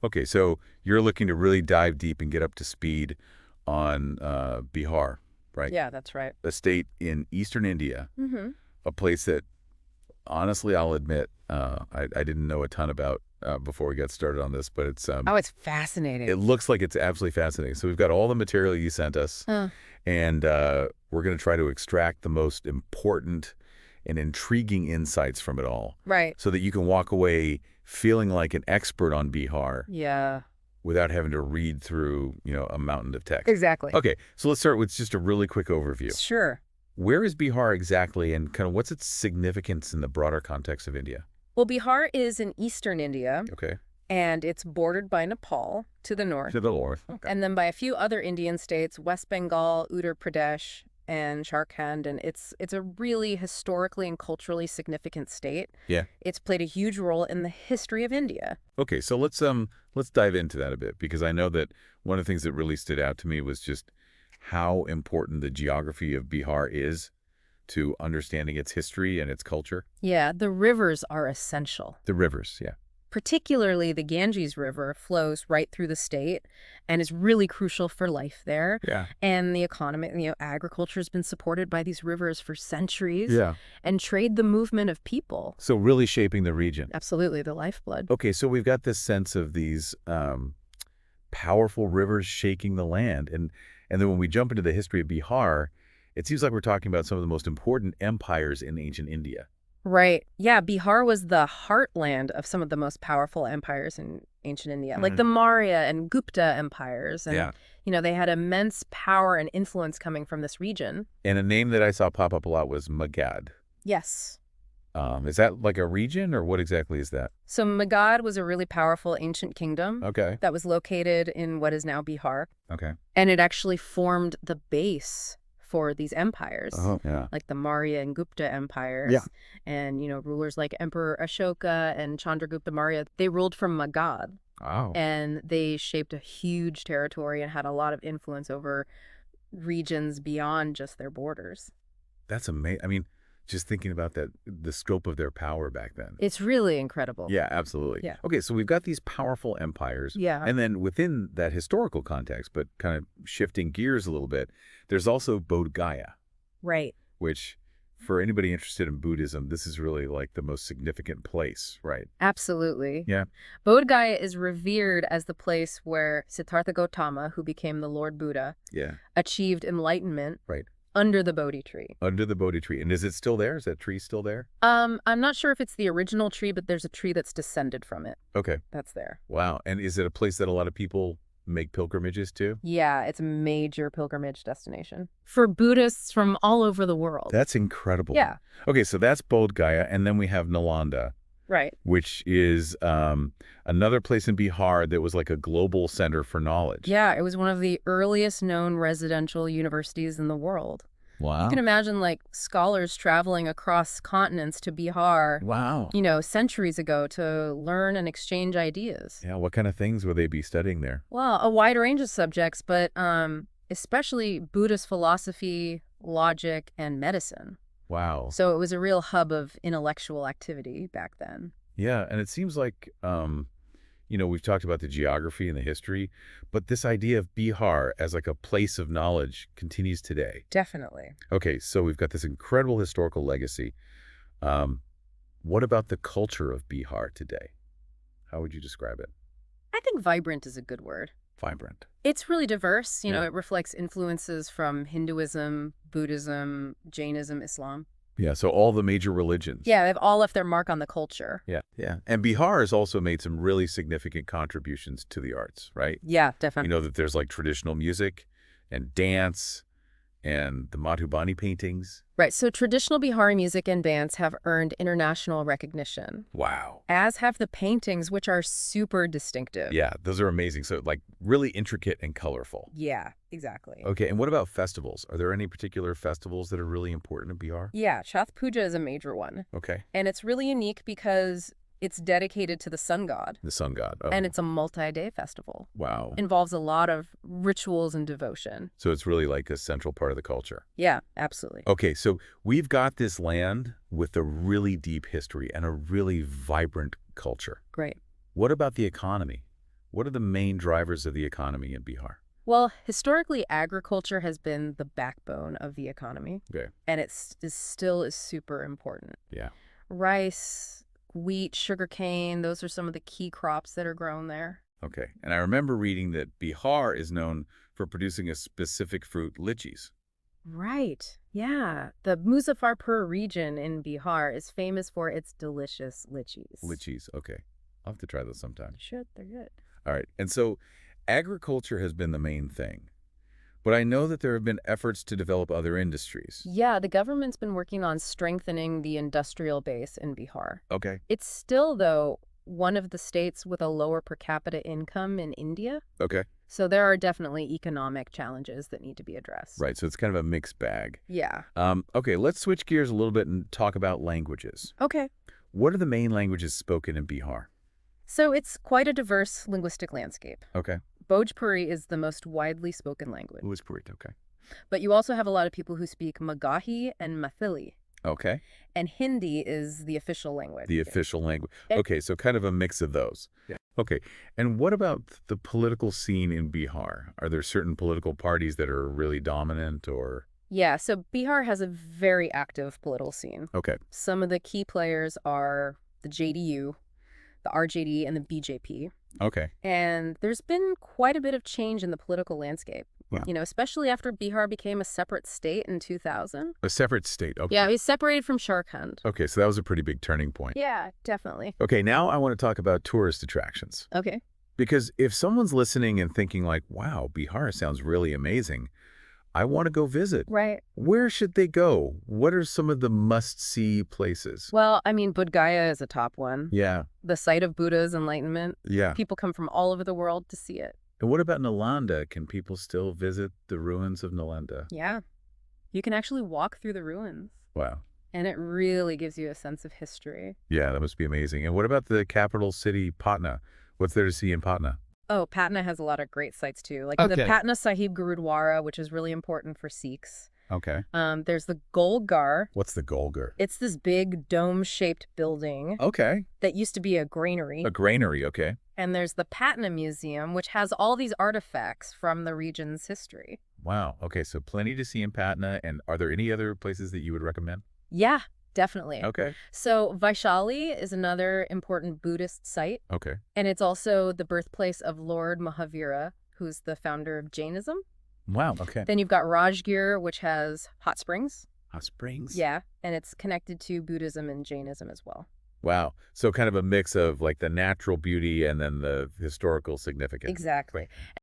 Okay, so you're looking to really dive deep and get up to speed on Bihar, right? Yeah, that's right. A state in eastern India, Mm-hmm. a place that, honestly, I'll admit, I didn't know a ton about before we got started on this, but Oh, it's it fascinating. looks like it's absolutely fascinating. So we've got all the material you sent us, Uh, and we're going to try to extract the most important and intriguing insights from it all, right. so that you can walk away feeling like an expert on Bihar Yeah, without having to read through, a mountain of text. exactly. Okay, so let's start with just a really quick overview. Sure. Where is Bihar exactly, and kind of what's its significance in the broader context of India? Well, Bihar is in eastern India, Okay. and it's bordered by Nepal to the north, To the north. Okay. and then by a few other Indian states, West Bengal, Uttar Pradesh, and Jharkhand, and it's a really historically and culturally significant state. Yeah. It's played a huge role in the history of India. Okay, so let's dive into that a bit, because I know that one of the things that really stood out to me was just how important the geography of Bihar is to understanding its history and its culture. Yeah, the rivers are essential. The rivers, yeah. Particularly the Ganges River flows right through the state and is really crucial for life there. Yeah. And the economy, agriculture has been supported by these rivers for centuries, Yeah. and trade the movement of people. So really shaping the region. Absolutely, the lifeblood. Okay, so we've got this sense of these powerful rivers shaking the land. And then when we jump into the history of Bihar, it seems like we're talking about some of the most important empires in ancient India. Right. Yeah, Bihar was the heartland of some of the most powerful empires in ancient India, like Mhm. the Maurya and Gupta empires. And, Yeah. they had immense power and influence coming from this region. And a name that I saw pop up a lot was Magad. Yes. Is that like a region, or what exactly is that? So Magad was a really powerful ancient kingdom Okay. that was located in what is now Bihar, Okay. and it actually formed the base for these empires, Oh, yeah. like the Maurya and Gupta empires. Yeah. And, rulers like Emperor Ashoka and Chandragupta Maurya, they ruled from Magad, Oh. and they shaped a huge territory and had a lot of influence over regions beyond just their borders. That's amazing. I mean, just thinking about that, the scope of their power back then. It's really incredible. Yeah, absolutely. Yeah. Okay, so we've got these powerful empires. Yeah. And then within that historical context, but kind of shifting gears a little bit, there's also Bodh Gaya, Right. which, for anybody interested in Buddhism, this is really like the most significant place, right? Absolutely. Yeah. Bodh Gaya is revered as the place where Siddhartha Gautama, who became the Lord Buddha, Yeah. achieved enlightenment Right. under the Bodhi tree. Under the Bodhi tree. And is it still there? Is that tree still there? I'm not sure if it's the original tree, but there's a tree that's descended from it. Okay. That's there. Wow. And is it a place that a lot of people make pilgrimages to? Yeah, it's a major pilgrimage destination for Buddhists from all over the world. That's incredible. Yeah. Okay, so that's Bodh Gaya, and then we have Nalanda, Right. which is another place in Bihar that was like a global center for knowledge. Yeah, it was one of the earliest known residential universities in the world. Wow. You can imagine scholars traveling across continents to Bihar, Wow. centuries ago to learn and exchange ideas. Yeah, what kind of things will they be studying there? Well, a wide range of subjects, but especially Buddhist philosophy, logic, and medicine. Wow. So it was a real hub of intellectual activity back then. Yeah, and it seems like, we've talked about the geography and the history, but this idea of Bihar as like a place of knowledge continues today. Definitely. Okay, so we've got this incredible historical legacy. What about the culture of Bihar today? How would you describe it? I think vibrant is a good word. Vibrant. It's really diverse. Yeah. It reflects influences from Hinduism, Buddhism, Jainism, Islam. Yeah, so all the major religions. Yeah, they've all left their mark on the culture. Yeah, yeah. And Bihar has also made some really significant contributions to the arts, right? Yeah, You definitely. know that there's like traditional music and dance and the Madhubani paintings. Right, so traditional Bihari music and dance have earned international recognition, Wow. as have the paintings, which are super distinctive. Yeah, those are amazing. So like really intricate and colorful. Yeah, exactly. Okay, and what about festivals? Are there any particular festivals that are really important in Bihar? Yeah, Chath Puja is a major one. Okay. And it's really unique because it's dedicated to the sun god. The sun god. Oh, And it's a multi-day festival. wow. Involves a lot of rituals and devotion. So it's really like a central part of the culture. Yeah, absolutely. Okay, so we've got this land with a really deep history and a really vibrant culture. Great. What about the economy? What are the main drivers of the economy in Bihar? Well, historically, agriculture has been the backbone of the economy, Okay. and still is super important. Yeah. Rice, wheat, sugarcane, those are some of the key crops that are grown there. Okay. And I remember reading that Bihar is known for producing a specific fruit, lychees. Right. Yeah. The Muzaffarpur region in Bihar is famous for its delicious lychees. Lychees. Okay. I'll have to try those sometime. You should. They're good. All right. And so agriculture has been the main thing. But I know that there have been efforts to develop other industries. Yeah, the government's been working on strengthening the industrial base in Bihar. Okay. It's still, though, one of the states with a lower per capita income in India. Okay. So there are definitely economic challenges that need to be addressed. Right. So it's kind of a mixed bag. Yeah. Okay. Let's switch gears a little bit and talk about languages. Okay. What are the main languages spoken in Bihar? So it's quite a diverse linguistic landscape. Okay. Bhojpuri is the most widely spoken language. Louisburg. Okay. But you also have a lot of people who speak Magahi and Mathili. Okay. And Hindi is the official language. The official language. And- Okay, so kind of a mix of those. Yeah. Okay. And what about the political scene in Bihar? Are there certain political parties that are really dominant or? Yeah, so Bihar has a very active political scene. Okay. Some of the key players are the JDU, the RJD, and the BJP. Okay. And there's been quite a bit of change in the political landscape. Yeah. Especially after Bihar became a separate state in 2000. A separate state. Okay. Yeah, it was separated from Jharkhand. Okay, so that was a pretty big turning point. Yeah, definitely. Okay, now I want to talk about tourist attractions. Okay. Because if someone's listening and thinking like, wow, Bihar sounds really amazing, I want to go visit. Right. Where should they go? What are some of the must-see places? Well, I mean, Bodh Gaya is a top one. Yeah, The site of Buddha's enlightenment. yeah. People come from all over the world to see it. And what about Nalanda? Can people still visit the ruins of Nalanda? Yeah. You can actually walk through the ruins, Wow. and it really gives you a sense of history. Yeah, that must be amazing. And what about the capital city, Patna? What's there to see in Patna? Oh, Patna has a lot of great sites too, like the Okay. Patna Sahib Gurudwara, which is really important for Sikhs. Okay. There's the Golgar. What's the Golgar? It's this big dome-shaped building Okay. that used to be a granary. A granary, okay. And there's the Patna Museum, which has all these artifacts from the region's history. Wow. Okay, so plenty to see in Patna. And are there any other places that you would recommend? Yeah, definitely. Okay. So Vaishali is another important Buddhist site, Okay. and it's also the birthplace of Lord Mahavira, who's the founder of Jainism. Wow. Okay. Then you've got Rajgir, which has hot springs. Hot springs. Yeah, and it's connected to Buddhism and Jainism as well. Wow. So kind of a mix of like the natural beauty and then the historical significance. Exactly.